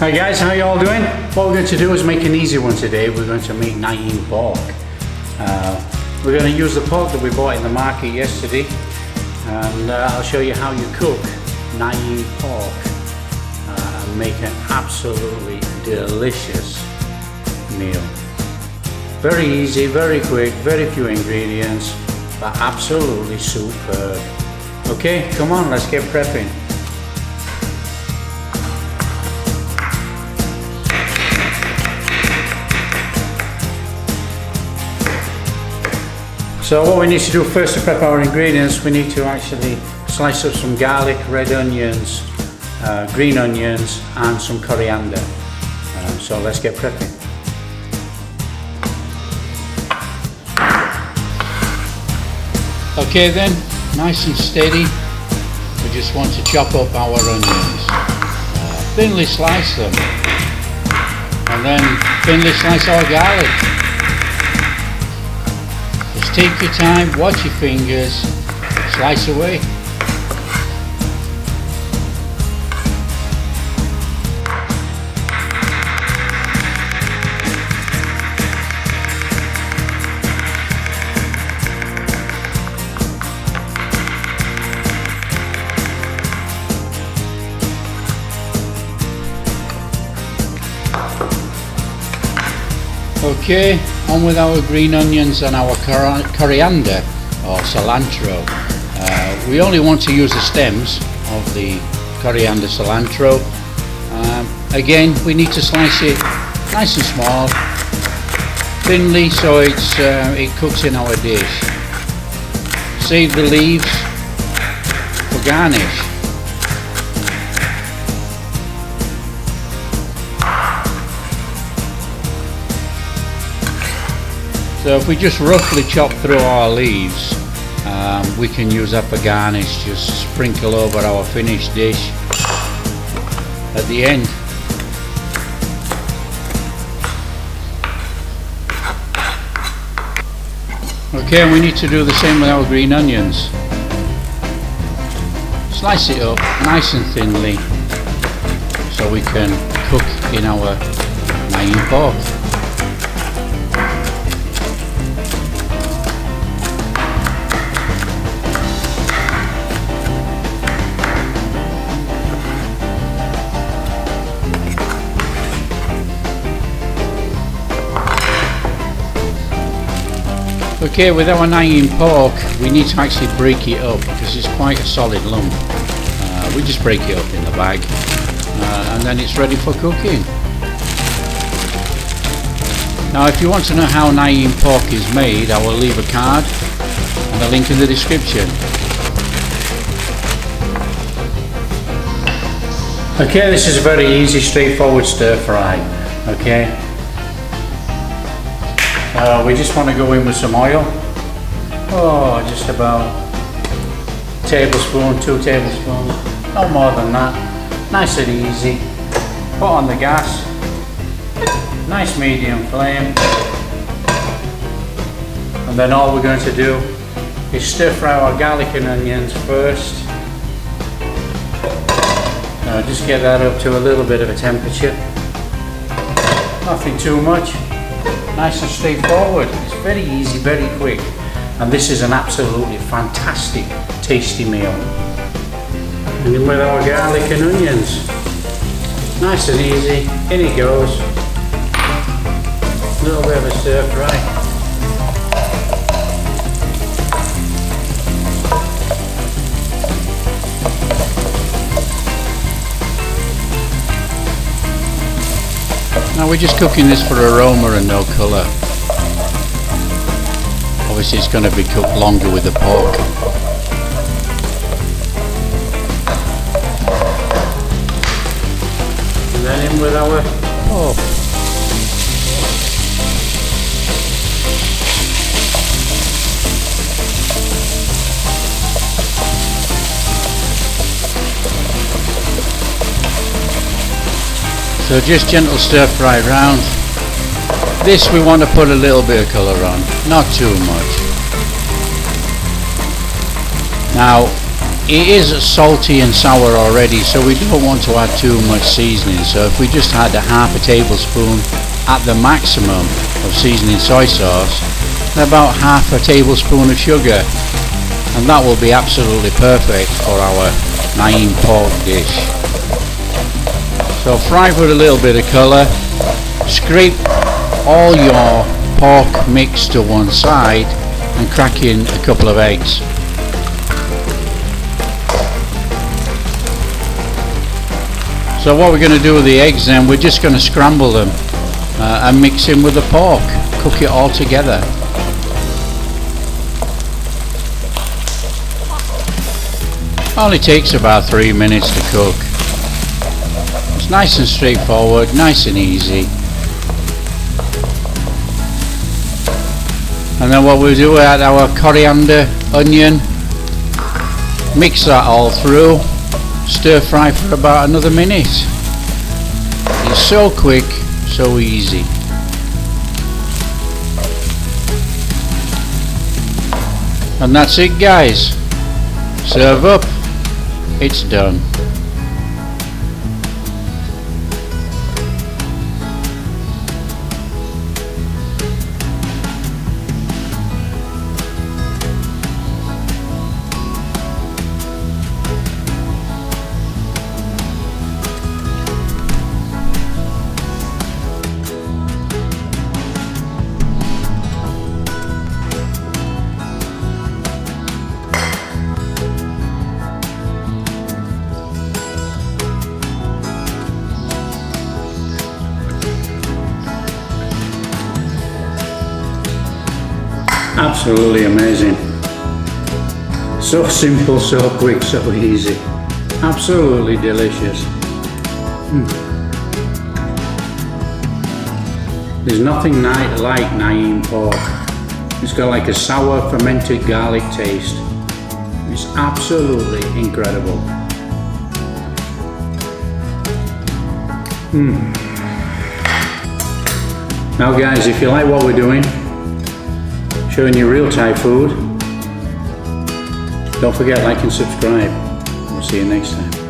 Hi guys, how you all doing? What we're going to do is make an easy one today. We're going to make Naempork. We're going to use the pork that we bought in the market yesterday, and I'll show you how you cook Naempork and make an absolutely delicious meal. Very easy, very quick, very few ingredients, but absolutely superb. Okay, come on, let's get prepping. So what we need to do first to prep our ingredients, we need to actually slice up some garlic, red onions, green onions and some coriander. So let's get prepping. Okay then, nice and steady, we just want to chop up our onions. Thinly slice them, and then thinly slice our garlic. Just take your time, watch your fingers, slice away. Okay, on with our green onions and our coriander or cilantro. We only want to use the stems of the coriander cilantro. Again, we need to slice it nice and small, thinly, so it cooks in our dish. Save the leaves for garnish. So if we just roughly chop through our leaves, we can use that for garnish, just sprinkle over our finished dish at the end. Okay, and we need to do the same with our green onions. Slice it up nice and thinly so we can cook in our Naempork. Okay, with our Naempork, we need to actually break it up because it's quite a solid lump. We just break it up in the bag and then it's ready for cooking. Now if you want to know how Naempork is made, I will leave a card and a link in the description. Okay, this is a very easy, straightforward stir fry. Okay. We just want to go in with some oil. Oh, just about a tablespoon, 2 tablespoons, no more than that. Nice and easy. Put on the gas. Nice medium flame. And then all we're going to do is stir fry our garlic and onions first. Just get that up to a little bit of a temperature. Nothing too much. Nice and straightforward. It's very easy, very quick, and this is an absolutely fantastic, tasty meal. And then with our garlic and onions, nice and easy, in it goes. A little bit of a stir fry. Now we're just cooking this for aroma and no colour. Obviously it's going to be cooked longer with the pork. And then in with our pork. So just gentle stir fry round. This we want to put a little bit of colour on, not too much. Now it is salty and sour already, so we don't want to add too much seasoning. So if we just had a half a tablespoon at the maximum of seasoning soy sauce, and about half a tablespoon of sugar, and that will be absolutely perfect for our Naempork dish. So fry for a little bit of colour, scrape all your pork mix to one side and crack in a couple of eggs. So what we're going to do with the eggs then, we're just going to scramble them and mix in with the pork, cook it all together. Only takes about 3 minutes to cook. It's nice and straightforward, nice and easy. And then what we'll do, add our coriander, onion, mix that all through, stir fry for about another minute. It's so quick, so easy. And that's it, guys. Serve up. It's done. Absolutely amazing. So simple, so quick, so easy. Absolutely delicious. There's nothing like Naempork. It's got like a sour fermented garlic taste. It's absolutely incredible. Now guys, if you like what we're doing, showing you real Thai food, don't forget, like and subscribe. We'll see you next time.